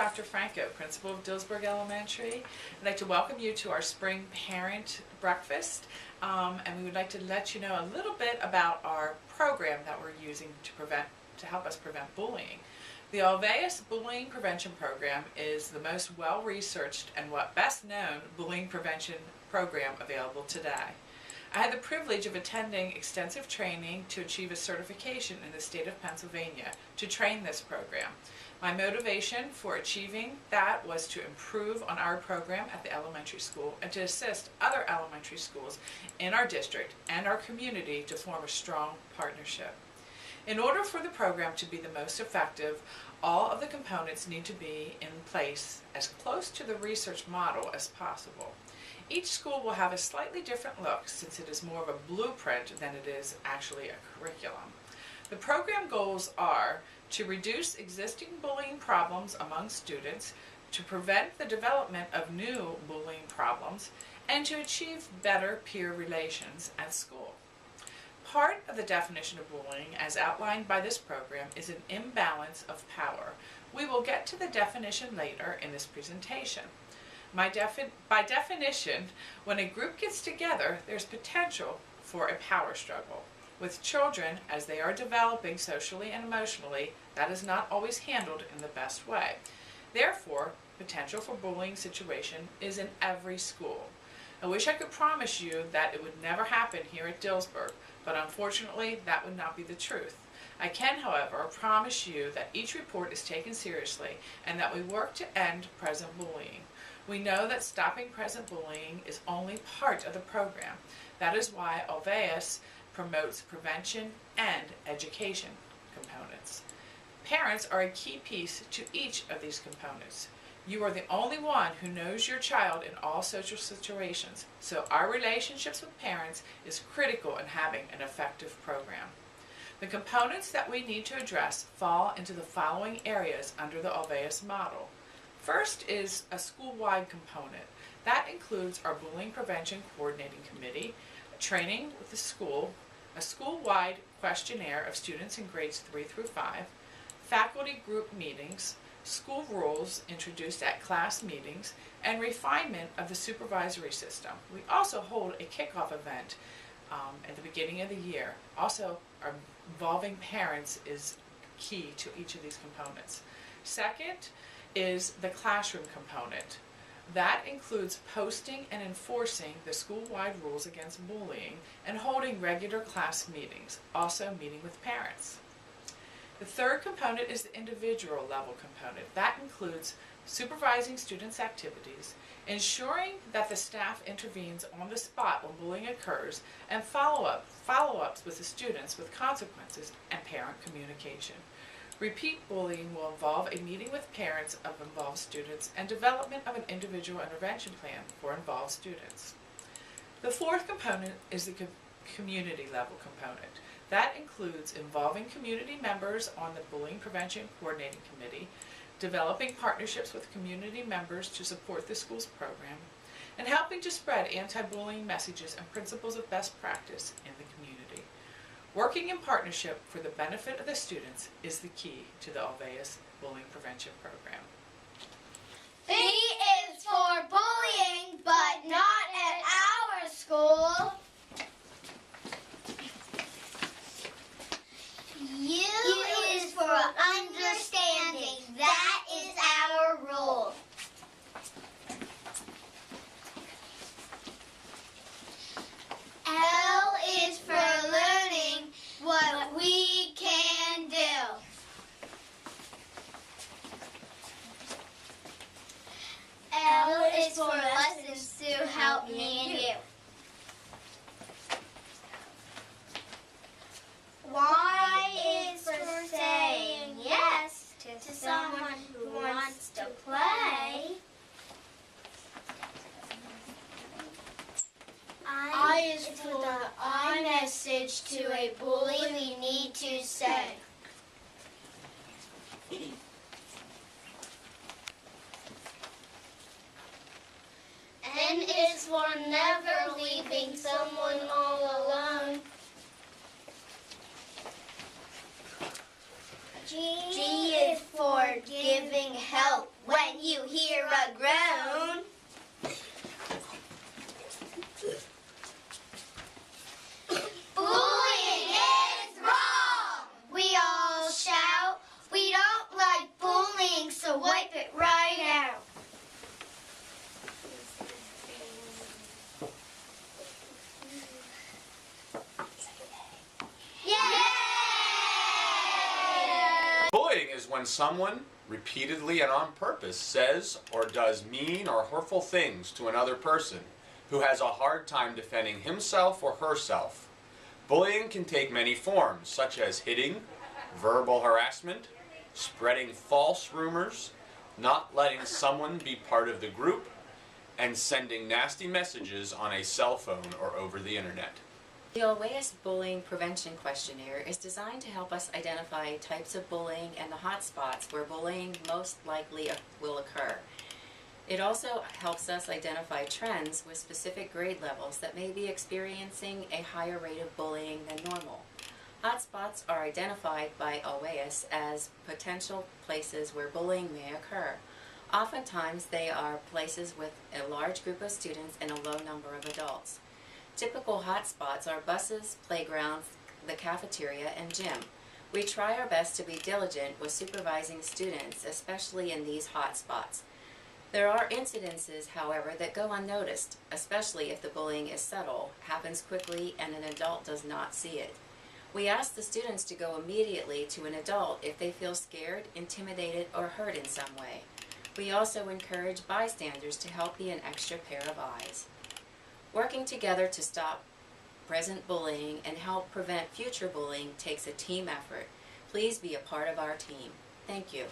Dr. Franco, principal of Dillsburg Elementary. I'd like to welcome you to our spring parent breakfast, and we would like to let you know a little bit about our program that we're using to help us prevent bullying. The Alveus Bullying Prevention Program is the most well-researched and best known bullying prevention program available today. I had the privilege of attending extensive training to achieve a certification in the state of Pennsylvania to train this program. My motivation for achieving that was to improve on our program at the elementary school and to assist other elementary schools in our district and our community to form a strong partnership. In order for the program to be the most effective, all of the components need to be in place as close to the research model as possible. Each school will have a slightly different look since it is more of a blueprint than it is actually a curriculum. The program goals are to reduce existing bullying problems among students, to prevent the development of new bullying problems, and to achieve better peer relations at school. Part of the definition of bullying, as outlined by this program, is an imbalance of power. We will get to the definition later in this presentation. By definition, when a group gets together, there's potential for a power struggle. With children, as they are developing socially and emotionally, that is not always handled in the best way. Therefore, potential for bullying situation is in every school. I wish I could promise you that it would never happen here at Dillsburg, but unfortunately that would not be the truth. I can, however, promise you that each report is taken seriously and that we work to end present bullying. We know that stopping present bullying is only part of the program. That is why Alveus promotes prevention and education components. Parents are a key piece to each of these components. You are the only one who knows your child in all social situations, so our relationships with parents is critical in having an effective program. The components that we need to address fall into the following areas under the Alveus model. First is a school-wide component. That includes our Bullying Prevention Coordinating Committee, training with the school, a school-wide questionnaire of students in grades 3 through 5, faculty group meetings, school rules introduced at class meetings, and refinement of the supervisory system. We also hold a kickoff event at the beginning of the year. Also, our involving parents is key to each of these components. Second is the classroom component. That includes posting and enforcing the school-wide rules against bullying and holding regular class meetings, also meeting with parents. The third component is the individual level component. That includes supervising students' activities, ensuring that the staff intervenes on the spot when bullying occurs, and follow-ups with the students with consequences and parent communication. Repeat bullying will involve a meeting with parents of involved students and development of an individual intervention plan for involved students. The fourth component is the community level component. That includes involving community members on the Bullying Prevention Coordinating Committee, developing partnerships with community members to support the school's program, and helping to spread anti-bullying messages and principles of best practice in the community. Working in partnership for the benefit of the students is the key to the Alveus Bullying Prevention Program. B is for bullying, but not at our school. U is for understanding. That is our rule. L is for learning what we can do. L is for lessons to help me and you. Y is for saying yes to someone who wants to play. I is for the I message to a bully we need to say. N is for never leaving someone all alone. G is for giving help when when someone repeatedly and on purpose says or does mean or hurtful things to another person who has a hard time defending himself or herself. Bullying can take many forms, such as hitting, verbal harassment, spreading false rumors, not letting someone be part of the group, and sending nasty messages on a cell phone or over the internet. The OAS Bullying Prevention Questionnaire is designed to help us identify types of bullying and the hot spots where bullying most likely will occur. It also helps us identify trends with specific grade levels that may be experiencing a higher rate of bullying than normal. Hotspots are identified by OAS as potential places where bullying may occur. Oftentimes they are places with a large group of students and a low number of adults. Typical hotspots are buses, playgrounds, the cafeteria, and gym. We try our best to be diligent with supervising students, especially in these hotspots. There are incidences, however, that go unnoticed, especially if the bullying is subtle, happens quickly, and an adult does not see it. We ask the students to go immediately to an adult if they feel scared, intimidated, or hurt in some way. We also encourage bystanders to help be an extra pair of eyes. Working together to stop present bullying and help prevent future bullying takes a team effort. Please be a part of our team. Thank you.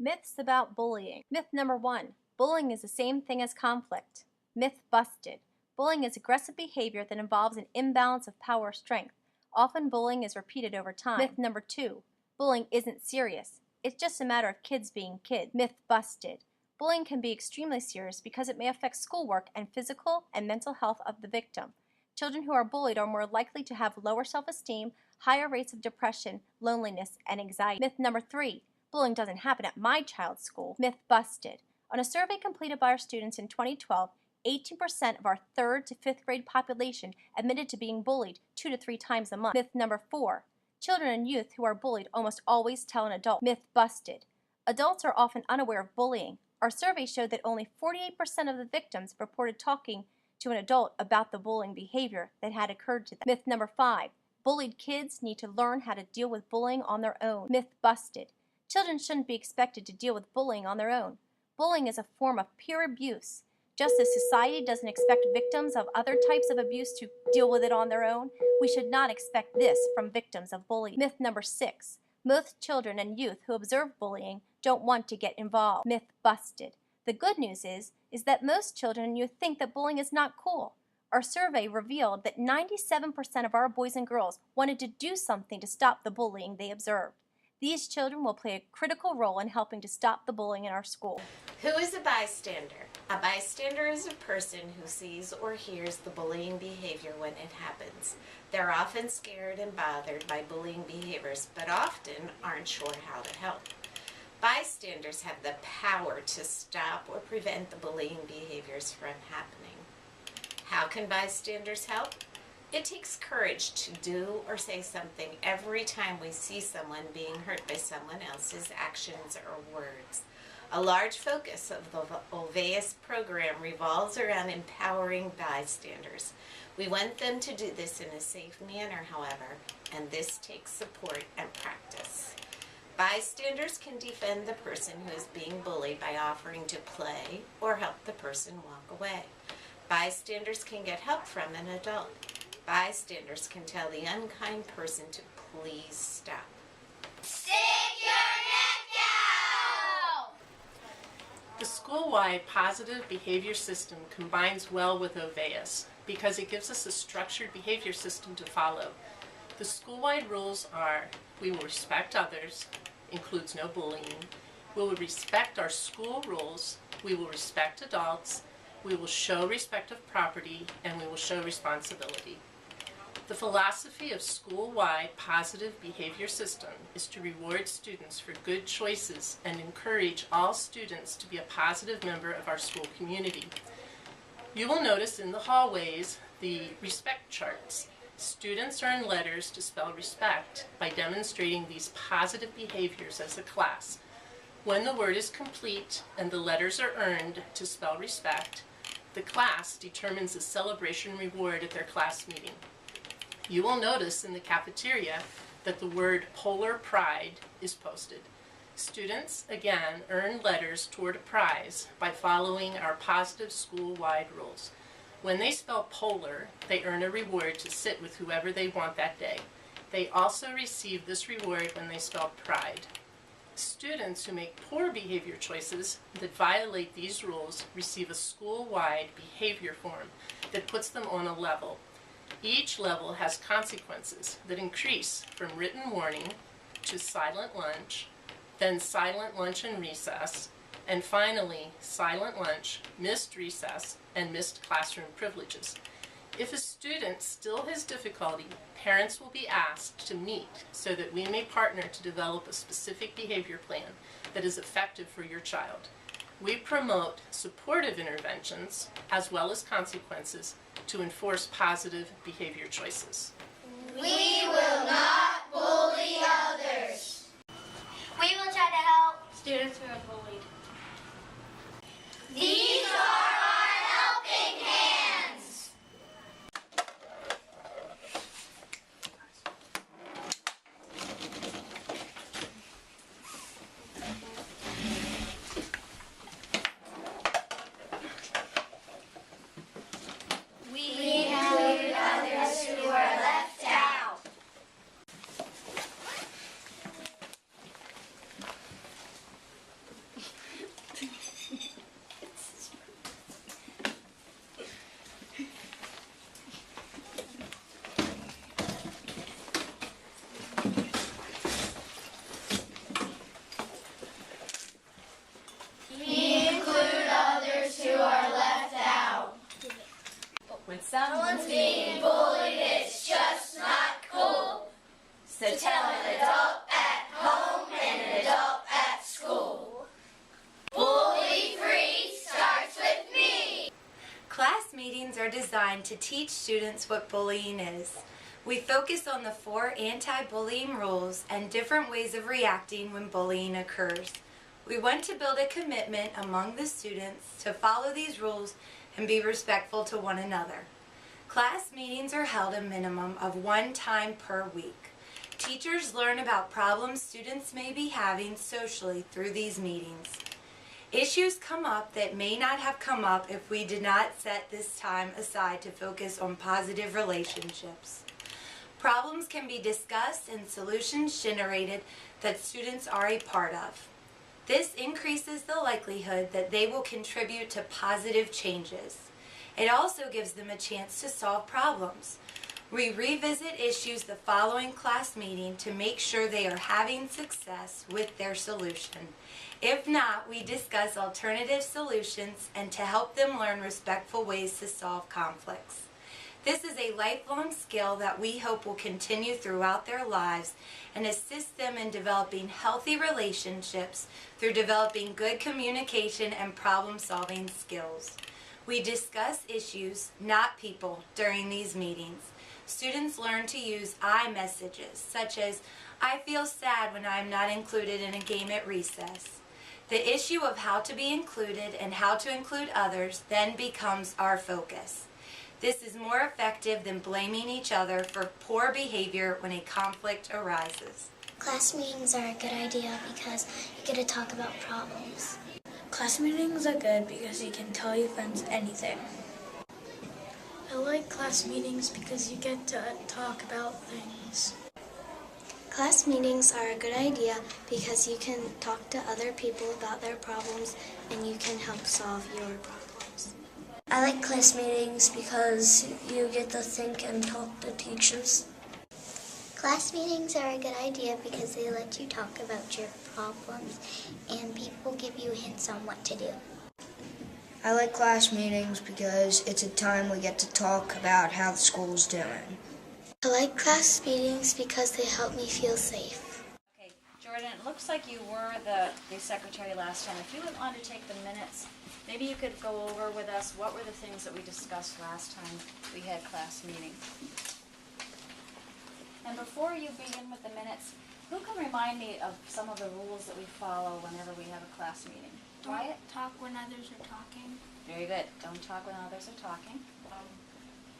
Myths about bullying. Myth number 1. Bullying is the same thing as conflict. Myth busted. Bullying is aggressive behavior that involves an imbalance of power or strength. Often bullying is repeated over time. Myth number 2. Bullying isn't serious. It's just a matter of kids being kids. Myth busted. Bullying can be extremely serious because it may affect schoolwork and physical and mental health of the victim. Children who are bullied are more likely to have lower self-esteem, higher rates of depression, loneliness, and anxiety. Myth number 3. Bullying doesn't happen at my child's school. Myth busted. On a survey completed by our students in 2012, 18% of our 3rd to 5th grade population admitted to being bullied 2 to 3 times a month. Myth number 4. Children and youth who are bullied almost always tell an adult. Myth busted. Adults are often unaware of bullying. Our survey showed that only 48% of the victims reported talking to an adult about the bullying behavior that had occurred to them. Myth number 5. Bullied kids need to learn how to deal with bullying on their own. Myth busted. Children shouldn't be expected to deal with bullying on their own. Bullying is a form of pure abuse. Just as society doesn't expect victims of other types of abuse to deal with it on their own, we should not expect this from victims of bullying. Myth number 6. Most children and youth who observe bullying don't want to get involved. Myth busted. The good news is that most children and youth think that bullying is not cool. Our survey revealed that 97% of our boys and girls wanted to do something to stop the bullying they observed. These children will play a critical role in helping to stop the bullying in our school. Who is a bystander? A bystander is a person who sees or hears the bullying behavior when it happens. They're often scared and bothered by bullying behaviors, but often aren't sure how to help. Bystanders have the power to stop or prevent the bullying behaviors from happening. How can bystanders help? It takes courage to do or say something every time we see someone being hurt by someone else's actions or words. A large focus of the OAS program revolves around empowering bystanders. We want them to do this in a safe manner, however, and this takes support and practice. Bystanders can defend the person who is being bullied by offering to play or help the person walk away. Bystanders can get help from an adult. Bystanders can tell the unkind person to please stop. Stick your neck out! The school-wide positive behavior system combines well with OAS because it gives us a structured behavior system to follow. The school-wide rules are: we will respect others, includes no bullying, We will respect our school rules, we will respect adults, we will show respect of property, and we will show responsibility. The philosophy of school-wide positive behavior system is to reward students for good choices and encourage all students to be a positive member of our school community. You will notice in the hallways the respect charts. Students earn letters to spell respect by demonstrating these positive behaviors as a class. When the word is complete and the letters are earned to spell respect, the class determines a celebration reward at their class meeting. You will notice in the cafeteria that the word Polar Pride is posted. Students, again, earn letters toward a prize by following our positive school-wide rules. When they spell polar, they earn a reward to sit with whoever they want that day. They also receive this reward when they spell pride. Students who make poor behavior choices that violate these rules receive a school-wide behavior form that puts them on a level. Each level has consequences that increase from written warning to silent lunch, then silent lunch and recess, and finally silent lunch, missed recess, and missed classroom privileges. If a student still has difficulty, parents will be asked to meet so that we may partner to develop a specific behavior plan that is effective for your child. We promote supportive interventions as well as consequences to enforce positive behavior choices. We will not bully others. We will try to help students who are bullied. These are our helping hands. We include others who are left out. We include others who are left out. When someone's Being bullied is just not cool. so To tell an adult at home and an adult at school. Bully free starts with me. Class meetings are designed to teach students what bullying is. We focus on the 4 anti-bullying rules and different ways of reacting when bullying occurs. We want to build a commitment among the students to follow these rules and be respectful to one another. Class meetings are held a minimum of 1 time per week. Teachers learn about problems students may be having socially through these meetings. Issues come up that may not have come up if we did not set this time aside to focus on positive relationships. Problems can be discussed and solutions generated that students are a part of. This increases the likelihood that they will contribute to positive changes. It also gives them a chance to solve problems. We revisit issues the following class meeting to make sure they are having success with their solution. If not, we discuss alternative solutions and to help them learn respectful ways to solve conflicts. This is a lifelong skill that we hope will continue throughout their lives and assist them in developing healthy relationships through developing good communication and problem-solving skills. We discuss issues, not people, during these meetings. Students learn to use I messages, such as, I feel sad when I am not included in a game at recess. The issue of how to be included and how to include others then becomes our focus. This is more effective than blaming each other for poor behavior when a conflict arises. Class meetings are a good idea because you get to talk about problems. Class meetings are good because you can tell your friends anything. I like class meetings because you get to talk about things. Class meetings are a good idea because you can talk to other people about their problems and you can help solve your problems. I like class meetings because you get to think and talk to teachers. Class meetings are a good idea because they let you talk about your problems and people give you hints on what to do. I like class meetings because it's a time we get to talk about how the school's doing. I like class meetings because they help me feel safe. Okay, Jordan, it looks like you were the secretary last time. If you would want to take the minutes, maybe you could go over with us what were the things that we discussed last time we had class meeting. And before you begin with the minutes, who can remind me of some of the rules that we follow whenever we have a class meeting? Wyatt? Talk when others are talking. Very good. Don't talk when others are talking.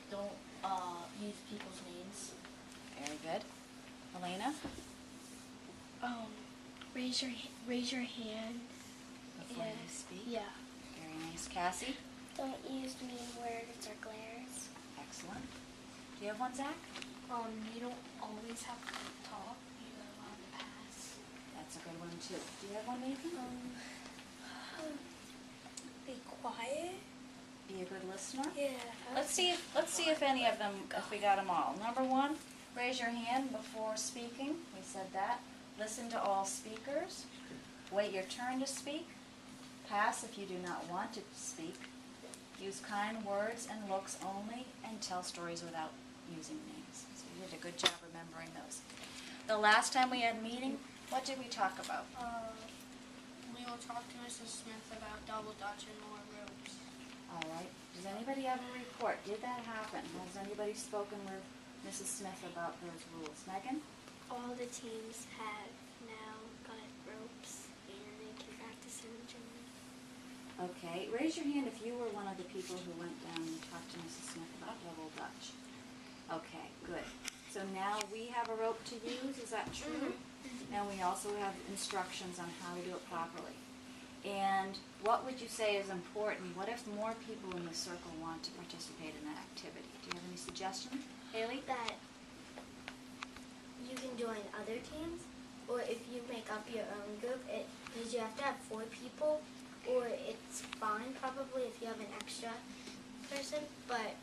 Don't use people's names. Very good. Elena? Raise your hand. Before you speak. Yeah. Very nice. Cassie? Don't use mean words or glares. Excellent. Do you have one, Zach? You don't always have to talk. You're allowed to pass. That's a good one, too. Do you have one, Nathan? Be quiet. Be a good listener? Yeah. Let's see if any of them, if we got them all. Number one, raise your hand before speaking. We said that. Listen to all speakers. Wait your turn to speak. Pass if you do not want to speak. Use kind words and looks only, and tell stories without using names. So you did a good job remembering those. The last time we had a meeting, what did we talk about? We will talk to Mrs. Smith about double dutch and more ropes. All right. Does anybody have a report? Did that happen? Has anybody spoken with Mrs. Smith about those rules? Megan? All the teams have now got ropes and they can practice in the gym. Okay. Raise your hand if you were one of the people who went down and talked to Mrs. Smith about double dutch. Okay, good. So now we have a rope to use, is that true? Mm-hmm. And we also have instructions on how to do it properly. And what would you say is important? What if more people in the circle want to participate in that activity? Do you have any suggestions? Haley? That you can join other teams, or if you make up your own group, because you have to have 4 people, or it's fine probably if you have an extra person, but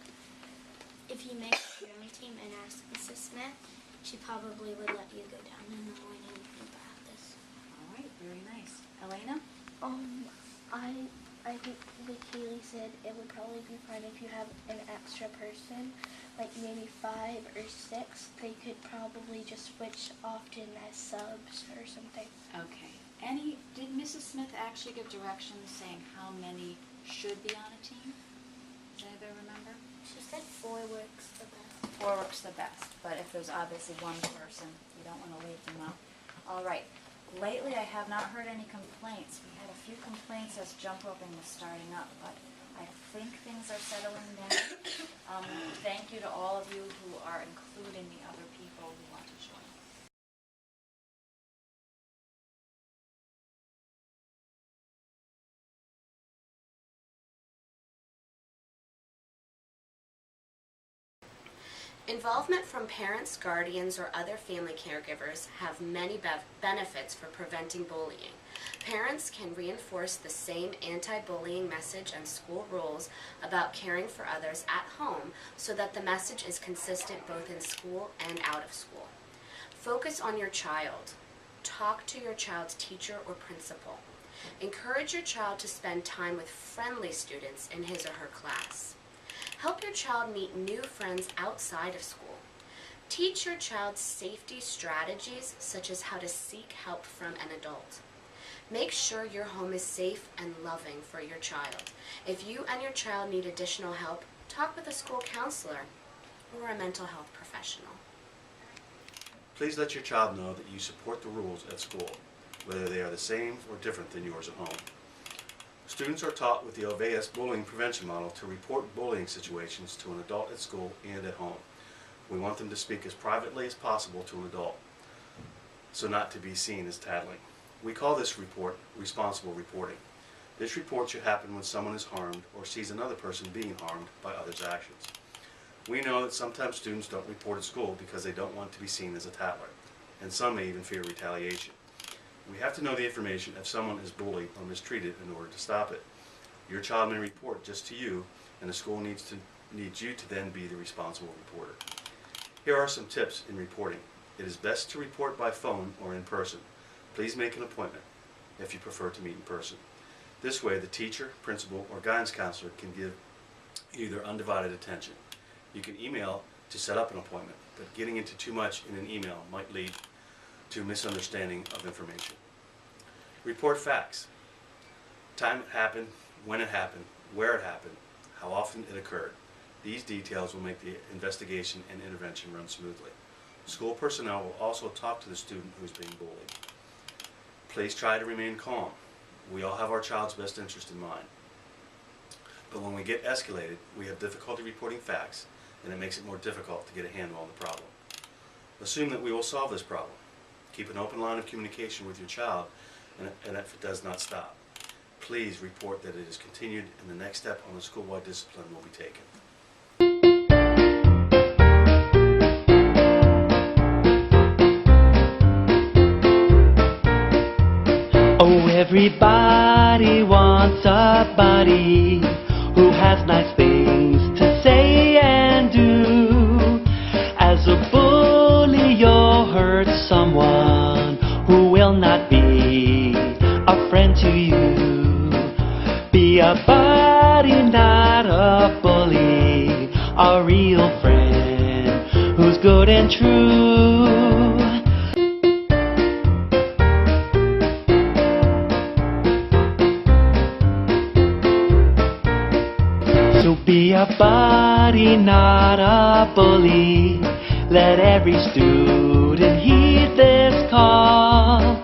if you make up your own team and ask Mrs. Smith, she probably would let you go down in the morning and practice. All right, very nice. Elena? I think like Haley said, it would probably be fine if you have an extra person, like maybe 5 or 6. They could probably just switch often as subs or something. Okay. Did Mrs. Smith actually give directions saying how many should be on a team? Does anybody remember? She said 4 works the best. 4 works the best, but if there's obviously one person, you don't want to leave them out. All right. Lately, I have not heard any complaints. We had a few complaints as jump roping was starting up, but I think things are settling down. Thank you to all of you who are including the other people who want to join. Involvement from parents, guardians, or other family caregivers have many benefits for preventing bullying. Parents can reinforce the same anti-bullying message and school rules about caring for others at home so that the message is consistent both in school and out of school. Focus on your child. Talk to your child's teacher or principal. Encourage your child to spend time with friendly students in his or her class. Help your child meet new friends outside of school. Teach your child safety strategies such as how to seek help from an adult. Make sure your home is safe and loving for your child. If you and your child need additional help, talk with a school counselor or a mental health professional. Please let your child know that you support the rules at school, whether they are the same or different than yours at home. Students are taught with the OVAS bullying prevention model to report bullying situations to an adult at school and at home. We want them to speak as privately as possible to an adult, so not to be seen as tattling. We call this report responsible reporting. This report should happen when someone is harmed or sees another person being harmed by others' actions. We know that sometimes students don't report at school because they don't want to be seen as a tattler, and some may even fear retaliation. We have to know the information if someone is bullied or mistreated in order to stop it. Your child may report just to you, and the school needs you to then be the responsible reporter. Here are some tips in reporting. It is best to report by phone or in person. Please make an appointment if you prefer to meet in person. This way, the teacher, principal, or guidance counselor can give you their undivided attention. You can email to set up an appointment, but getting into too much in an email might lead to misunderstanding of information. Report facts. Time it happened, when it happened, where it happened, how often it occurred. These details will make the investigation and intervention run smoothly. School personnel will also talk to the student who is being bullied. Please try to remain calm. We all have our child's best interest in mind. But when we get escalated, we have difficulty reporting facts, and it makes it more difficult to get a handle on the problem. Assume that we will solve this problem. Keep an open line of communication with your child, and if it does not stop, please report that it is continued and the next step on the school-wide discipline will be taken. Oh, everybody wants a buddy who has nice things to say and do. As a bully, you'll hurt someone who will not be a friend to you. Be a buddy, not a bully, a real friend who's good and true. So be a buddy, not a bully. Let every student heed this call.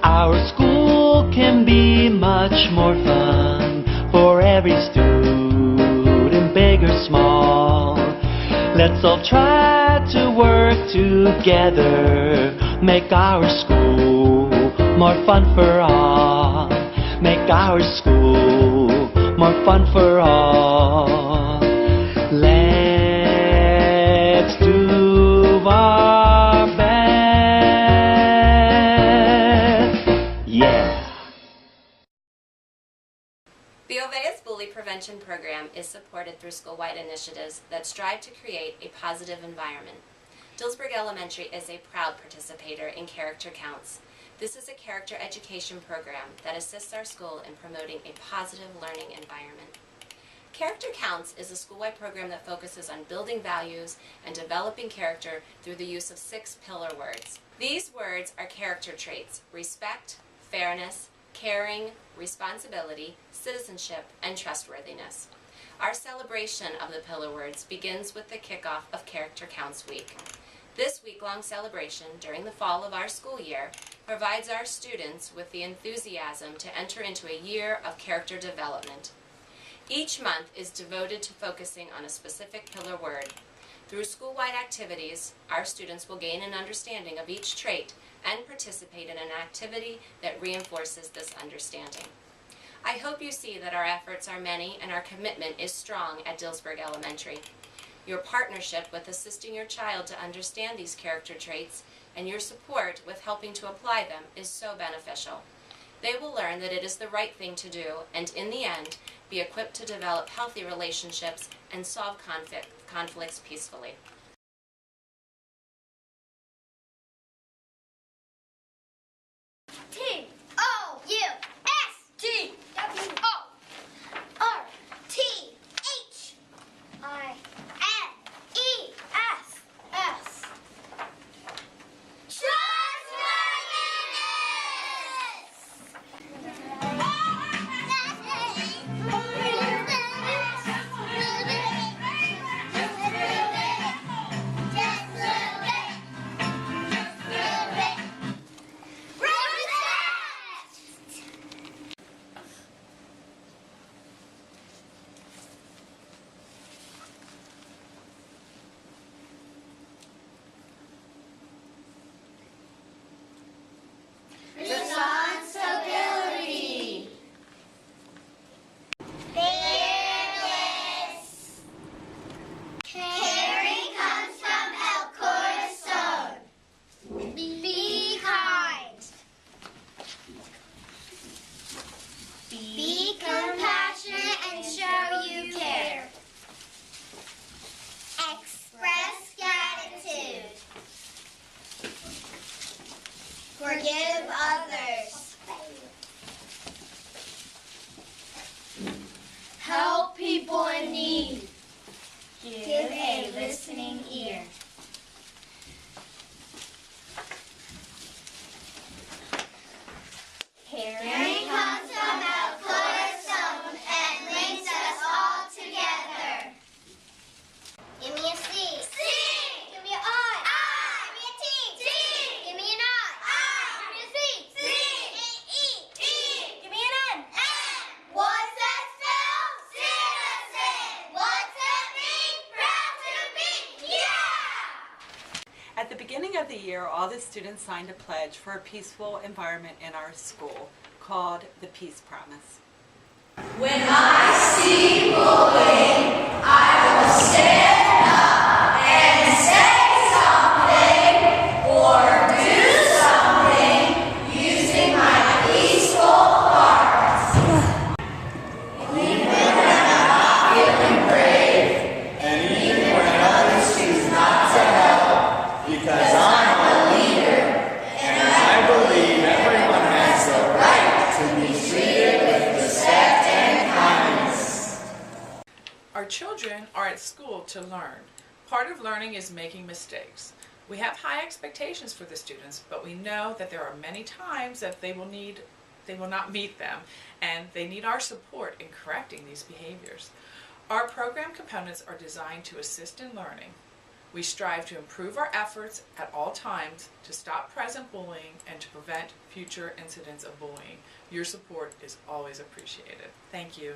Our school can be much more fun for every student, big or small. Let's all try to work together, make our school more fun for all. Make our school more fun for all. Let's do our best. Yeah. The Oveus Bully Prevention Program is supported through school-wide initiatives that strive to create a positive environment. Dillsburg Elementary is a proud participator in Character Counts. This is a character education program that assists our school in promoting a positive learning environment. Character Counts is a school-wide program that focuses on building values and developing character through the use of 6 pillar words. These words are character traits: respect, fairness, caring, responsibility, citizenship, and trustworthiness. Our celebration of the pillar words begins with the kickoff of Character Counts Week. This week-long celebration during the fall of our school year provides our students with the enthusiasm to enter into a year of character development. Each month is devoted to focusing on a specific pillar word. Through school-wide activities, our students will gain an understanding of each trait and participate in an activity that reinforces this understanding. I hope you see that our efforts are many and our commitment is strong at Dillsburg Elementary. Your partnership with assisting your child to understand these character traits and your support with helping to apply them is so beneficial. They will learn that it is the right thing to do and, in the end, be equipped to develop healthy relationships and solve conflicts peacefully. Forgive others. Help people in need. Give a listening ear. Caring comes from el corazón and links us all together. Give me a C. C. Give me an I. I. Give me a T. T. Give me an I. I. Give me a C. C. E. E. Give me an N. N. What's that spell? Citizen. What's that mean? Proud to be. Yeah! At the beginning of the year, all the students signed a pledge for a peaceful environment in our school called the Peace Promise. When I see bullying, I will stand up and say something or do something using my peaceful heart. Even when I'm not feeling brave, and even when others choose not to help, because I'm a leader, and I believe everyone has the right to be treated with respect and kindness. Our children are at school to learn. Part of learning is making mistakes. We have high expectations for the students, but we know that there are many times that they will not meet them, and they need our support in correcting these behaviors. Our program components are designed to assist in learning. We strive to improve our efforts at all times to stop present bullying and to prevent future incidents of bullying. Your support is always appreciated. Thank you.